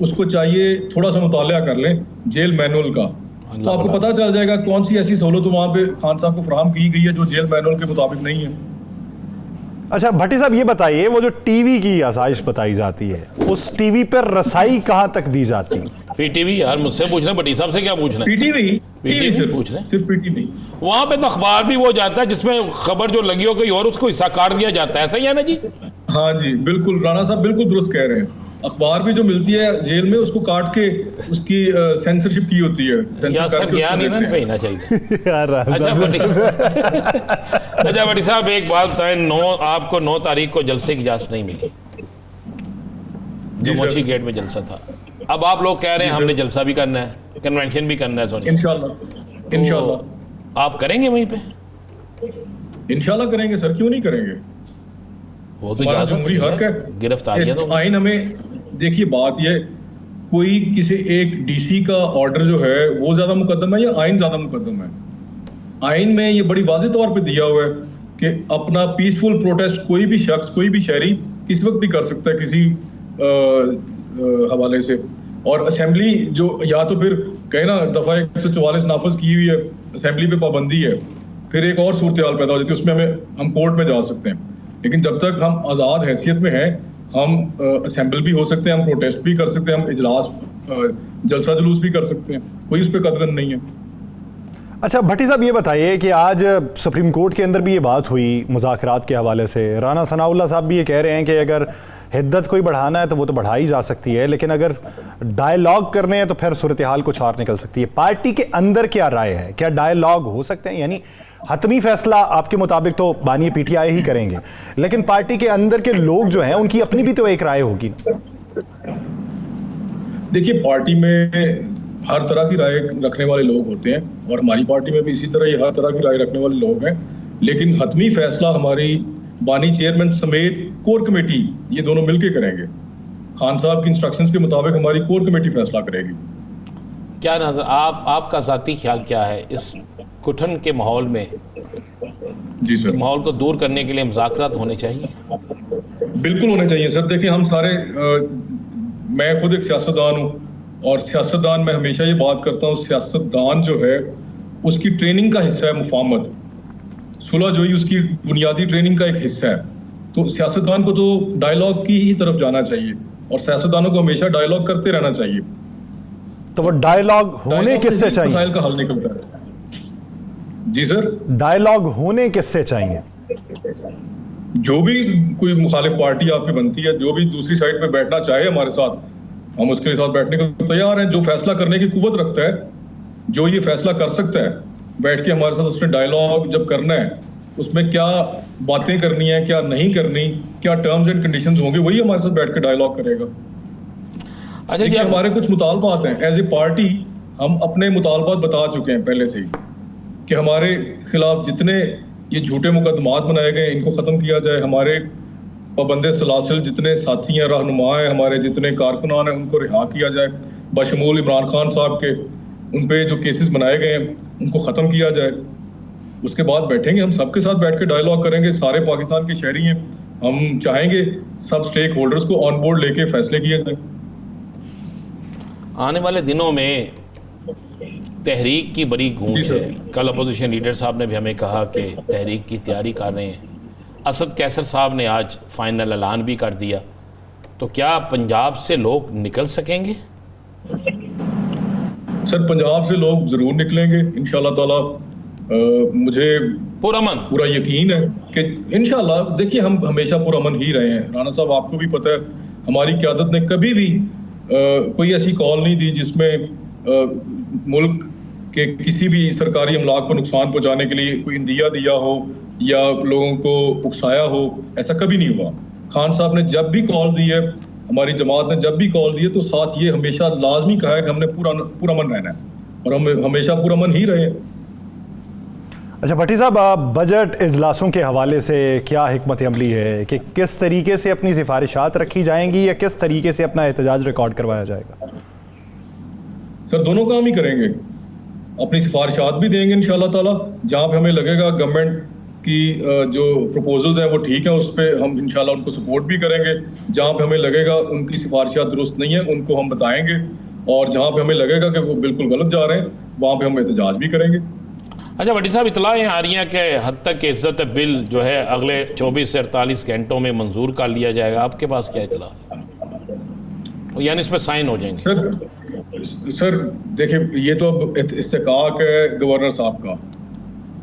उसको चाहिए थोड़ा सा मुतालिया कर लें जेल मैनुअल का, तो आपको पता चल जाएगा कौन सी ऐसी सहूलत वहाँ पे खान साहब को फराहम की गई है जो जेल मैनुअल के मुताबिक नहीं है। अच्छा भट्टी साहब, ये बताइए, वो जो टीवी की आसाइश बताई जाती है, उस टीवी पर रसाई कहाँ तक दी जाती है? पीटीवी यार, मुझसे पूछना, भट्टी साहब से क्या पूछना? पीटीवी पूछ रहे, सिर्फ पीटीवी। वहाँ पे तो अखबार भी वो जाता है जिसमें खबर जो लगी हो गई और उसको हिस्सा काट दिया जाता है, ऐसा ही है ना जी? हाँ जी, बिल्कुल राणा साहब बिल्कुल दुरुस्त कह रहे हैं। अखबार भी जो मिलती है जेल में उसको काट के उसकी सेंसरशिप की होती है। या सर ज्ञान ही ना कहना चाहिए। अच्छा भट्टी साहब, एक बात बताएं, आपको 9 तारीख को जलसे की इजाजत नहीं मिली, जो मोची गेट में जलसा था। अब आप लोग कह रहे हैं हमने जलसा भी करना है, कन्वेंशन भी करना है, सोनी इंशाल्लाह आप करेंगे वहीं पे? इंशाल्लाह करेंगे सर, क्यों नहीं करेंगे? वो तो जमहूरी हक है, गिरफ्तारियां तो आइन हमें, देखिए बात ये, कोई किसी एक डीसी का ऑर्डर जो है वो ज्यादा मुकद्दम है या आइन ज्यादा मुकद्दम है? आइन में ये बड़ी वाज़ेह तौर पे दिया हुआ है कि अपना पीसफुल प्रोटेस्ट कोई भी शख्स, कोई भी शहरी किसी वक्त भी कर सकता है किसी हवाले से। और असेंबली जो, या तो फिर कहे ना दफ़ा 144 नाफज की हुई है, असेंबली पे पाबंदी है, फिर एक और सूरत हाल पैदा हो जाती है, उसमें हम कोर्ट में जा सकते हैं। लेकिन जब तक हम आज़ाद हैसियत में हैं, हम असेंबल भी हो सकते हैं, हम प्रोटेस्ट भी कर सकते हैं, हम इजलास जलसा जुलूस भी कर सकते हैं, कोई उस पर कदर नहीं है। अच्छा भट्टी साहब, ये बताइए कि आज सुप्रीम कोर्ट के अंदर भी ये बात हुई मुज़ाकरात के हवाले से। राना सनाउल्लाह साहब भी ये कह रहे हैं कि अगर हिद्दत कोई बढ़ाना है तो वो तो बढ़ाई जा सकती है, लेकिन अगर डायलॉग करने हैं तो फिर सूरत हाल कुछ और निकल सकती है। पार्टी के अंदर क्या राय है? क्या डायलॉग हो सकते हैं? यानी हतमी फैसला आपके मुताबिक तो बानी पीटीआई ही करेंगे, लेकिन पार्टी के अंदर के लोग जो हैं उनकी अपनी भी तो एक राय होगी। देखिए, पार्टी में हर तरह की राय रखने वाले लोग होते हैं और हमारी पार्टी में भी इसी तरह ही हर तरह की राय रखने वाले लोग हैं, लेकिन हतमी फैसला हमारी बानी चेयरमैन समेत कोर कमेटी, ये दोनों मिलकर करेंगे। खान साहब की इंस्ट्रक्शंस के मुताबिक हमारी कोर कमेटी फैसला करेगी। क्या नजर आपका ज़ाती ख्याल क्या है इस घुटन के माहौल में? जी सर, माहौल को दूर करने के लिए मुज़ाकरात होने चाहिए। बिल्कुल होने चाहिए सर। देखिए हम सारे मैं खुद एक सियासतदान हूँ, और सियासतदान में हमेशा ये बात करता हूँ, सियासतदान जो है उसकी ट्रेनिंग का हिस्सा है मुफाहमत, सुलहजोई उसकी बुनियादी ट्रेनिंग का एक हिस्सा है। तो सियासतदान को तो डायलॉग की ही तरफ जाना चाहिए, और सियासतदानों को हमेशा डायलॉग करते रहना चाहिए। तो वो डायलॉग होने किससे चाहिए? मसाइल का हल निकलता है। जी सर, डायलॉग होने किससे चाहिए? जो भी कोई मुखालिफ पार्टी आपकी बनती है, जो भी दूसरी साइड पे बैठना चाहे हमारे साथ, हम उसके साथ बैठने को तैयार हैं। जो फैसला करने की कुव्वत रखता है, जो ये फैसला कर सकता है, बैठ के हमारे साथ उसने डायलॉग जब करना है, उसमें क्या बातें करनी है, क्या नहीं करनी, क्या टर्म्स एंड कंडीशंस होंगे, वही हमारे साथ बैठ के डायलॉग करेगा। अच्छा जी, हमारे कुछ मुतालबात हैं एज ए पार्टी, हम अपने मुतालबात बता चुके हैं पहले से ही कि हमारे खिलाफ जितने ये झूठे मुकदमात बनाए गए इनको खत्म किया जाए, हमारे पाबंदे सलासिल जितने साथी हैं, रहनुमा हैं, हमारे जितने कारकुनान हैं, उनको रिहा किया जाए, बशमूल इमरान खान साहब के, उन पे जो केसेस बनाए गए हैं उनको ख़त्म किया जाए। उसके बाद बैठेंगे, हम सबके साथ बैठ के डायलॉग करेंगे। सारे पाकिस्तान के शहरी हैं, हम चाहेंगे सब स्टेक होल्डर्स को ऑन बोर्ड लेके फैसले किए जाए। आने वाले दिनों में तहरीक की बड़ी गूंज है। कल अपोजिशन लीडर साहब ने भी हमें कहा कि तहरीक की तैयारी कर रहे हैं। असद कैसर साहब ने आज फाइनल ऐलान भी कर दिया। तो क्या पंजाब से लोग निकल सकेंगे? सर पंजाब से लोग जरूर निकलेंगे इंशाल्लाह ताला। मुझे पूरा यकीन है कि इंशाल्लाह। देखिए हम हमेशा पुरअमन ही रहे हैं राना साहब, आपको भी पता है हमारी क़यादत ने कभी भी कोई ऐसी कॉल नहीं दी जिसमें मुल्क के किसी भी सरकारी अमलाक को नुकसान पहुंचाने के लिए कोई इंदिया दिया हो या लोगों को उकसाया हो। ऐसा कभी नहीं हुआ। खान साहब ने जब भी कॉल दी है, हमारी जमात ने जब भी कॉल दी है, तो साथ ये हमेशा लाजमी कहा है कि हमने पुरअमन रहना है, और हम हमेशा पुरअमन ही रहे। अच्छा भट्टी साहब, बजट इजलासों के हवाले से क्या हिकमत अमली है कि किस तरीके से अपनी सिफारिशात रखी जाएंगी या किस तरीके से अपना एहतजाज रिकॉर्ड करवाया जाएगा? सर दोनों काम ही करेंगे, अपनी सिफारिशात भी देंगे इंशाल्लाह ताला। जहाँ पे हमें लगेगा गवर्नमेंट की जो प्रपोजल्स हैं वो ठीक है, उस पर हम इंशाल्लाह उनको सपोर्ट भी करेंगे। जहाँ पे हमें लगेगा उनकी सिफारिशात दुरुस्त नहीं है उनको हम बताएंगे, और जहाँ पे हमें लगेगा कि वो बिल्कुल गलत जा रहे हैं वहाँ पे हम एहतजाज भी करेंगे। अच्छा भट्टी साहब, इतलाएं आ रही हैं कि हद तक के इज्जत बिल जो है अगले 24 से 48 घंटों में मंजूर कर लिया जाएगा। आपके पास क्या इतला, यानी इस पर साइन हो जाएंगे? सर देखिए ये तो अब इस्तेकाक है गवर्नर साहब का।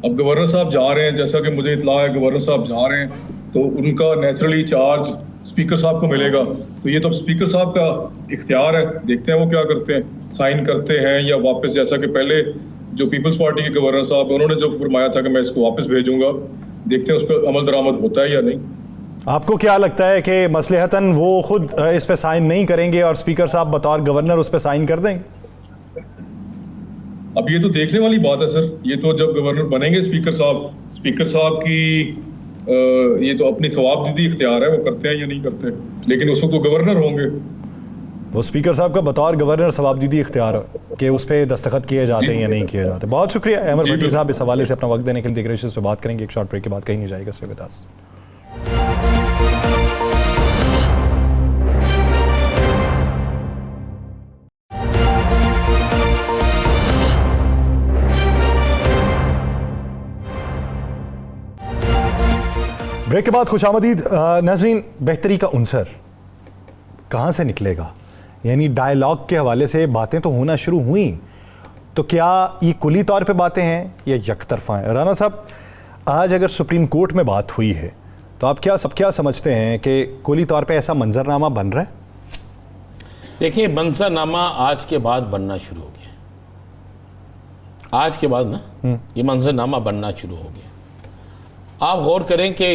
अब गवर्नर साहब जा रहे हैं, जैसा कि मुझे इतला है गवर्नर साहब जा रहे हैं, तो उनका नेचुरली चार्ज स्पीकर साहब को मिलेगा। तो ये तो स्पीकर साहब का इख्तियार है, देखते हैं वो क्या करते हैं, साइन करते हैं या वापस, जैसा कि पहले जो पीपल्स पार्टी के गवर्नर साहब उन्होंने जो फरमाया था कि मैं इसको वापस भेजूंगा, देखते हैं उस पर अमल दरामद होता है या नहीं। आपको क्या लगता है कि मसलहतन वो खुद इस पे साइन नहीं करेंगे और स्पीकर साहब बतौर गवर्नर उस पे साइन कर देंगे? अब ये तो देखने वाली बात है सर। ये तो जब गवर्नर बनेंगे स्पीकर साहब की ये तो अपनी सवाबदीदी इख्तियार है, वो करते हैं या नहीं करते, लेकिन उस वक्त तो गवर्नर होंगे। वो स्पीकर साहब का बतौर गवर्नर सवाबदीदी इख्तियार कि उस पर दस्तखत किए जाते हैं या नहीं किए जाते। बहुत शुक्रिया अहमद भट्टी साहब इस हवाले से अपना वक्त देने के लिए। दिग्गज इस पर बात करेंगे, एक शॉर्ट ब्रेक के बाद कहीं नहीं जाएगा। इसके विदास ब्रेक के बाद खुशामदीद। नाज़रीन, बेहतरी का उनसर कहाँ से निकलेगा? यानी डायलॉग के हवाले से बातें तो होना शुरू हुई, तो क्या ये कुली तौर पे बातें हैं या यकतरफा हैं? राना साहब, आज अगर सुप्रीम कोर्ट में बात हुई है तो आप क्या समझते हैं कि कुली तौर पे ऐसा मंजरनामा बन रहा है? देखिए, मंजरनामा आज के बाद बनना शुरू हो गया। आज के बाद ना ये मंजरनामा बनना शुरू हो गया। आप गौर करें कि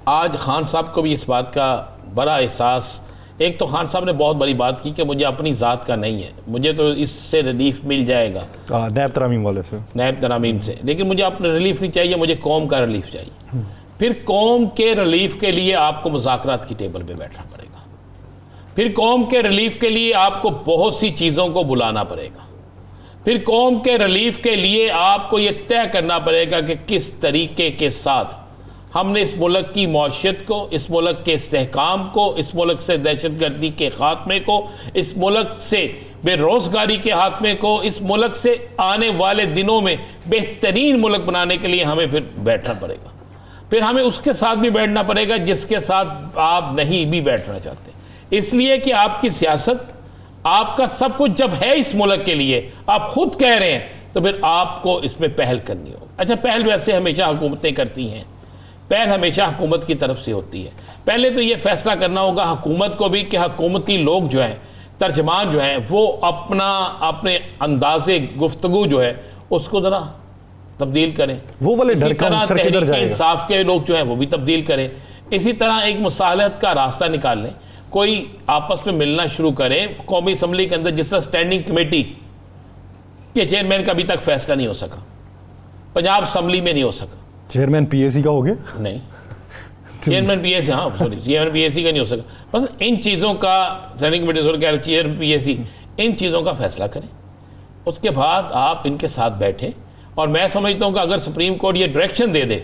आज खान साहब को भी इस बात का बड़ा एहसास, एक तो खान साहब ने बहुत बड़ी बात की कि मुझे अपनी ज़ात का नहीं है, मुझे तो इससे रिलीफ मिल जाएगा नैब तरामीम वाले से, नैब तरामीम से, लेकिन मुझे अपना रिलीफ नहीं चाहिए, मुझे कौम का रिलीफ चाहिए। फिर कौम के रिलीफ के लिए आपको मुज़ाकरात की टेबल पे बैठना पड़ेगा। फिर कौम के रिलीफ के लिए आपको बहुत सी चीज़ों को बुलाना पड़ेगा। फिर कौम के रिलीफ के लिए आपको ये तय करना पड़ेगा कि किस तरीके के साथ हमने इस मुल्क की मौशियत को, इस मुल्क के इस्तेहकाम को, इस मुल्क से दहशतगर्दी के खात्मे को, इस मुल्क से बेरोज़गारी के खात्मे को, इस मुल्क से आने वाले दिनों में बेहतरीन मुल्क बनाने के लिए हमें फिर बैठना पड़ेगा। फिर हमें उसके साथ भी बैठना पड़ेगा जिसके साथ आप नहीं भी बैठना चाहते। इसलिए कि आपकी सियासत, आपका सब कुछ जब है इस मुल्क के लिए, आप खुद कह रहे हैं, तो फिर आपको इसमें पहल करनी होगी। अच्छा, पहल वैसे हमेशा हुकूमतें करती हैं, पहल हमेशा हुकूमत की तरफ से होती है। पहले तो ये फैसला करना होगा हुकूमत को भी कि हुकूमती लोग जो हैं, तर्जमान जो हैं, वो अपने अंदाज़े गुफ्तगू जो है उसको ज़रा तब्दील करें। वो वाले डर का अंसर किधर जाएगा? इंसाफ के लोग जो हैं वो भी तब्दील करें। इसी तरह एक मुसालहत का रास्ता निकाल लें, कोई आपस में मिलना शुरू करें। कौमी असम्बली के अंदर जिस तरह स्टैंडिंग कमेटी के चेयरमैन का अभी तक फैसला नहीं हो सका, पंजाब असम्बली में नहीं हो सका। चेयरमैन पीएसी का हो गया? नहीं, चेयरमैन पीएसी, हाँ सॉरी, चेयरमैन पीएसी का नहीं हो सका। बस इन चीज़ों का स्टैंडिंग कमेटी, चेयरमैन पीएसी, इन चीज़ों का फैसला करें। उसके बाद आप इनके साथ बैठें। और मैं समझता हूँ कि अगर सुप्रीम कोर्ट ये डायरेक्शन दे दे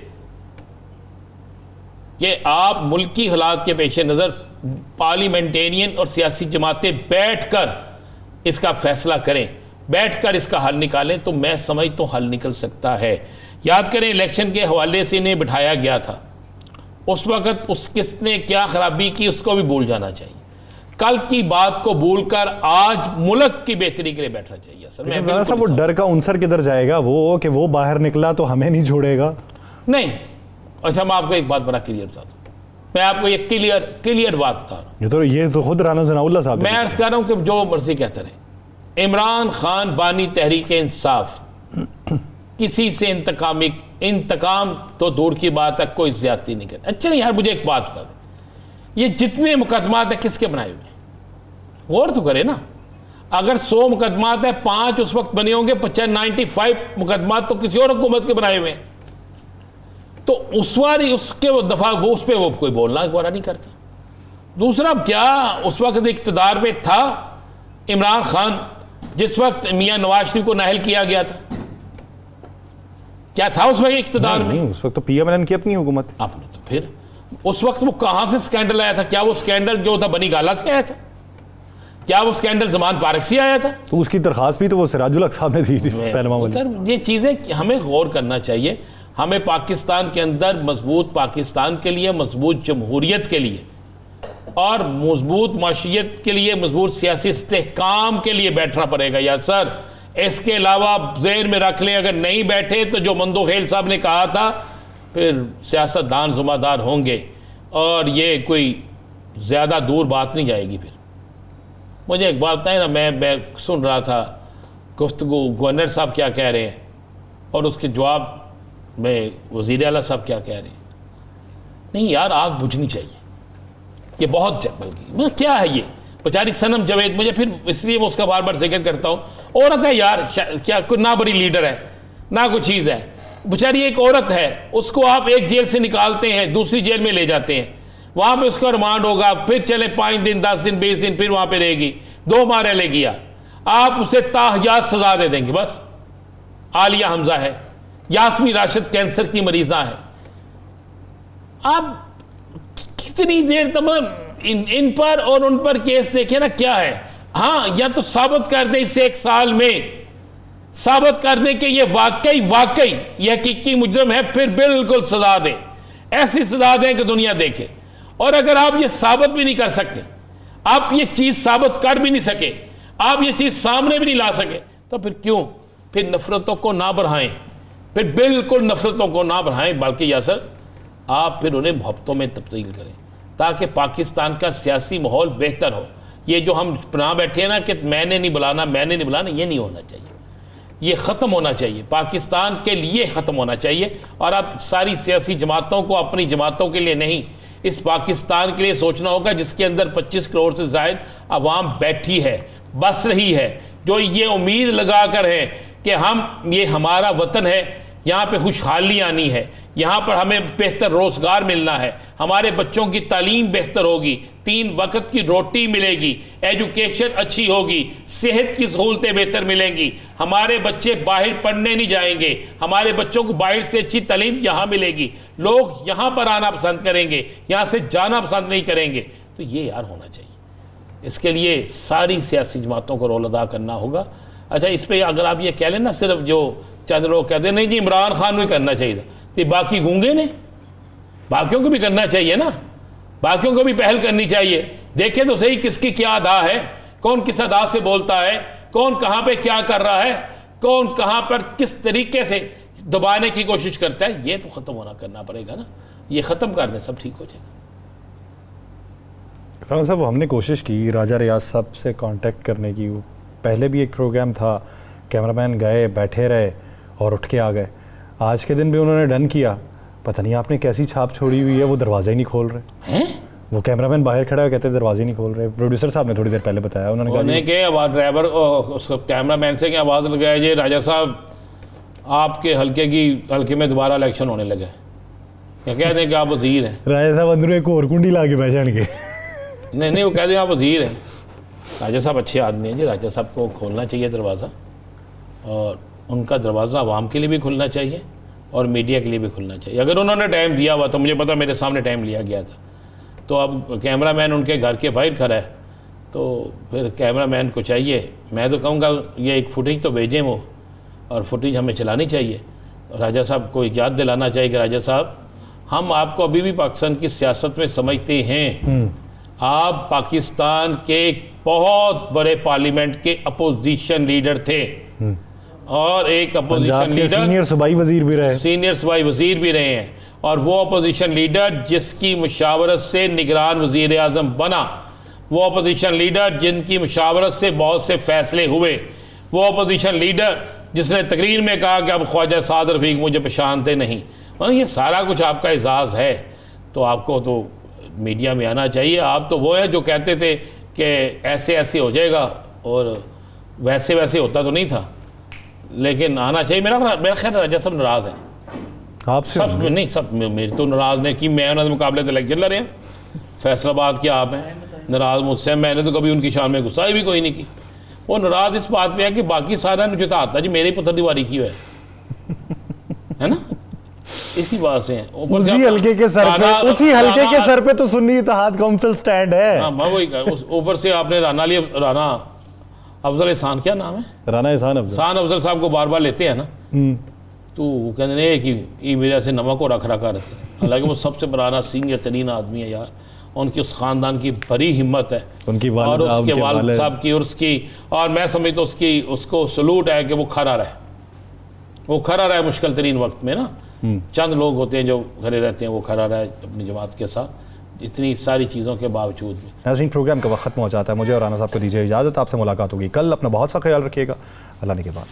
कि आप मुल्की हालात के पेश नज़र पार्लियामेंटेरियन और सियासी जमातें बैठकर इसका फैसला करें, बैठकर इसका हल निकालें, तो मैं समझता हूँ हल निकल सकता है। याद करें, इलेक्शन के हवाले से इन्हें बिठाया गया था, उस वक़्त किसने क्या खराबी की उसको भी भूल जाना चाहिए। कल की बात को भूलकर आज मुल्क की बेहतरी के लिए बैठना चाहिए। सर मैं राणा साहब, वो डर का अंसर किधर जाएगा? वो कि वो बाहर निकला तो हमें नहीं छोड़ेगा? नहीं। अच्छा, मैं आपको एक बात बड़ा क्लियर बता दूं, मैं आपको एक क्लियर बात बता रहा हूँ। ये तो खुद राणा ज़नाउल्लाह साहब मैं अर्ज कर रहा हूँ कि जो मर्जी कहते रहे, इमरान खान बानी तहरीक इंसाफ किसी से इंतकाम तो दूर की बात है, कोई ज्यादती नहीं करे। अच्छा यार, मुझे एक बात बता दें, ये जितने मुकदमात हैं किसके बनाए हुए हैं? गौर तो करे ना। अगर 100 मुकदमात है, 5 उस वक्त बने होंगे, 95 मुकदमात तो किसी और हुकूमत के बनाए हुए हैं। तो उस वाली उसके वो दफा वो उस पर वो कोई बोलना गौरा नहीं करता। दूसरा, क्या उस वक्त इख्तिदार में था इमरान खान जिस वक्त मियां नवाज शरीफ को नाहल किया गया था? क्या था उस वक्त इख्तिदार में? उस वक्त तो पीएमएल की अपनी हुकूमत। आपने तो फिर उस वक्त वो कहां से स्कैंडल आया था? क्या वो स्कैंडल जो था बनी गाला से आया था? क्या वो स्कैंडल जमान पार्क से आया था? तो उसकी दरखास्त भी तो वो सिराजुल हक साहब ने दी थी पहलवा वाली। ये चीज़ें हमें गौर करना चाहिए। हमें पाकिस्तान के अंदर मजबूत पाकिस्तान के लिए, मजबूत जमहूरियत के लिए और मजबूत माशियत के लिए, मजबूत सियासी इस्तेहकाम के लिए बैठना पड़ेगा। या सर, इसके अलावा ज़हन में रख लें, अगर नहीं बैठे तो जो मंदोखेल साहब ने कहा था, फिर सियासतदान ज़िम्मेदार होंगे और ये कोई ज़्यादा दूर बात नहीं जाएगी। फिर मुझे एक बात बताएं ना, मैं सुन रहा था गुफ्तगू गवर्नर साहब क्या कह रहे हैं और उसके जवाब में वज़ीर आला साहब क्या कह रहे हैं। नहीं यार, आग बुझनी चाहिए। ये बहुत बल्कि क्या है ये बेचारी सनम जवेद, मुझे फिर इसलिए मैं उसका बार बार जिक्र करता हूँ। औरत है यार, क्या कोई ना बड़ी लीडर है ना कोई चीज़ है, बेचारी एक औरत है, उसको आप एक जेल से निकालते हैं, दूसरी जेल में ले जाते हैं, वहाँ पे उसका रिमांड होगा, फिर चले 5 दिन 10 दिन 20 दिन फिर वहाँ पे रहेगी, 2 माह रह लेगी यार। आप उसे ताहयात सजा दे देंगे। बस आलिया हमजा है, यास्मीन राशिद कैंसर की मरीजा है, आप कितनी देर तमाम इन पर और उन पर केस देखे ना क्या है। हाँ, या तो साबित कर दे इसे 1 साल में, साबित करने के ये वाकई ये हकीकी मुजरम है, फिर बिल्कुल सजा दे, ऐसी सजा दें कि दुनिया देखे। और अगर आप ये साबित भी नहीं कर सकते, आप ये चीज़ साबित कर भी नहीं सके, आप ये चीज़ सामने भी नहीं ला सके, तो फिर क्यों? फिर नफ़रतों को ना बढ़ाएं, फिर बिल्कुल नफ़रतों को ना बढ़ाएं, बल्कि यासर आप फिर उन्हें मोहब्बतों में तब्दील करें ताकि पाकिस्तान का सियासी माहौल बेहतर हो। ये जो हम ना बैठे हैं ना कि मैंने नहीं बुलाना, ये नहीं होना चाहिए। ये ख़त्म होना चाहिए, पाकिस्तान के लिए ख़त्म होना चाहिए। और अब सारी सियासी जमातों को अपनी जमातों के लिए नहीं, इस पाकिस्तान के लिए सोचना होगा जिसके अंदर 25 करोड़ से ज़ायद आवाम बैठी है, बस रही है, जो ये उम्मीद लगा कर है कि ये हमारा वतन है, यहाँ पे खुशहाली आनी है, यहाँ पर हमें बेहतर रोज़गार मिलना है, हमारे बच्चों की तालीम बेहतर होगी, 3 वक्त की रोटी मिलेगी, एजुकेशन अच्छी होगी, सेहत की सहूलतें बेहतर मिलेंगी, हमारे बच्चे बाहर पढ़ने नहीं जाएंगे, हमारे बच्चों को बाहर से अच्छी तालीम यहाँ मिलेगी, लोग यहाँ पर आना पसंद करेंगे, यहाँ से जाना पसंद नहीं करेंगे। तो ये यार होना चाहिए। इसके लिए सारी सियासी जमातों को रोल अदा करना होगा। अच्छा, इस पर अगर आप ये कह लें ना, सिर्फ जो चंद लोग कहते हैं नहीं जी इमरान खान भी करना चाहिए था, तो बाकी गूंगे ने, बाकियों को भी करना चाहिए ना, बाकियों को भी पहल करनी चाहिए। देखें तो सही किसकी क्या अदा है, कौन किस अदा से बोलता है, कौन कहाँ पे क्या कर रहा है, कौन कहाँ पर किस तरीके से दबाने की कोशिश करता है। ये तो ख़त्म होना करना पड़ेगा ना, ये ख़त्म कर दें, सब ठीक हो जाएगा। राना साहब, हमने कोशिश की राजा रियाज साहब से कांटेक्ट करने की, पहले भी एक प्रोग्राम था, कैमरामैन गए, बैठे रहे और उठ के आ गए। आज के दिन भी उन्होंने डन किया, पता नहीं आपने कैसी छाप छोड़ी हुई है, वो दरवाज़ा ही नहीं खोल रहे हैं। वो कैमरामैन बाहर खड़ा है, कहते दरवाजे नहीं खोल रहे। प्रोड्यूसर साहब ने थोड़ी देर पहले बताया, उन्होंने कहा कि आवाज़ ड्राइवर उसको कैमरामैन से क्या आवाज़ लगाया जी राजा साहब आपके हल्के में दोबारा इलेक्शन होने लगे, क्या कह दें कि आप वज़ीर हैं। राजा साहब अंदर एक और कुंडी ला के बैठ जाएंगे। नहीं, वो कह दें आप वज़ीर हैं। राजा साहब अच्छे आदमी हैं जी, राजा साहब को खोलना चाहिए दरवाज़ा, और उनका दरवाज़ा आवाम के लिए भी खुलना चाहिए और मीडिया के लिए भी खुलना चाहिए। अगर उन्होंने टाइम दिया हुआ तो मुझे पता मेरे सामने टाइम लिया गया था, तो अब कैमरामैन उनके घर के बाहर खड़ा है, तो फिर कैमरामैन को चाहिए, मैं तो कहूँगा ये एक फुटेज तो भेजें वो, और फुटेज हमें चलानी चाहिए। राजा साहब को याद दिलाना चाहिए कि राजा साहब हम आपको अभी भी पाकिस्तान की सियासत में समझते हैं, आप पाकिस्तान के एक बहुत बड़े पार्लियामेंट के अपोजिशन लीडर थे और एक अपोजिशन लीडर सीनियर सूबाई वजीर भी रहे हैं, और वो अपोजिशन लीडर जिसकी मुशावरत से निगरान वजीर आज़म बना, वो अपोजिशन लीडर जिनकी मुशावरत से बहुत से फैसले हुए, वो अपोजिशन लीडर जिसने तकरीर में कहा कि अब ख्वाजा साद रफ़ीक मुझे पहचानते नहीं। मतलब ये सारा कुछ आपका एजाज़ है, तो आपको तो मीडिया में आना चाहिए। आप तो वो है जो कहते थे कि ऐसे ऐसे हो जाएगा, और वैसे वैसे होता तो नहीं था, लेकिन आना चाहिए। मेरा ख्याल राजा साहब नाराज़ हैं आपसे, सब नहीं, सब मेरे तो नाराज़ नहीं कि मैं उन्होंने मुकाबले तो इलेक्शन लड़े हैं, फैसलाबाद के आप हैं नाराज़ मुझसे, मैंने तो कभी उनकी शान में गुस्सा भी कोई नहीं की। वो नाराज़ इस बात पे है कि बाकी सारा जुता आता जी मेरे पुत्र दीवारी की है ना, इसी बात से हैं। उसी हल्के के सर पे तो सुन्नी इत्तेहाद काउंसिल स्टैंड है। हाँ, मैं वही ऊपर से आपने राना अफजल एहसान, क्या नाम है, राना एहसान अफजल साहब को बार बार लेते हैं ना, तो वो कहते नहीं कि ये मेरे से नमक को रख रखा रहते हैं। हालांकि वो सबसे पुराना सीनियर तरीन आदमी है यार, उनकी उस ख़ानदान की बड़ी हिम्मत है, उनकी और उसके वालिद साहब की और उसकी, और मैं समझता हूँ उसको सलूट है कि वो खड़ा रहे मुश्किल तरीन वक्त में ना। चंद लोग होते हैं जो खड़े रहते हैं, वो खड़ा रहे अपनी जमात के साथ इतनी सारी चीज़ों के बावजूद भी। नाज़रीन, प्रोग्राम का वक्त खत्म हो जाता है, मुझे और राना साहब को दीजिए इजाज़त, आपसे मुलाकात होगी कल। अपना बहुत सा ख्याल रखिएगा, अल्लाह ने के बाद।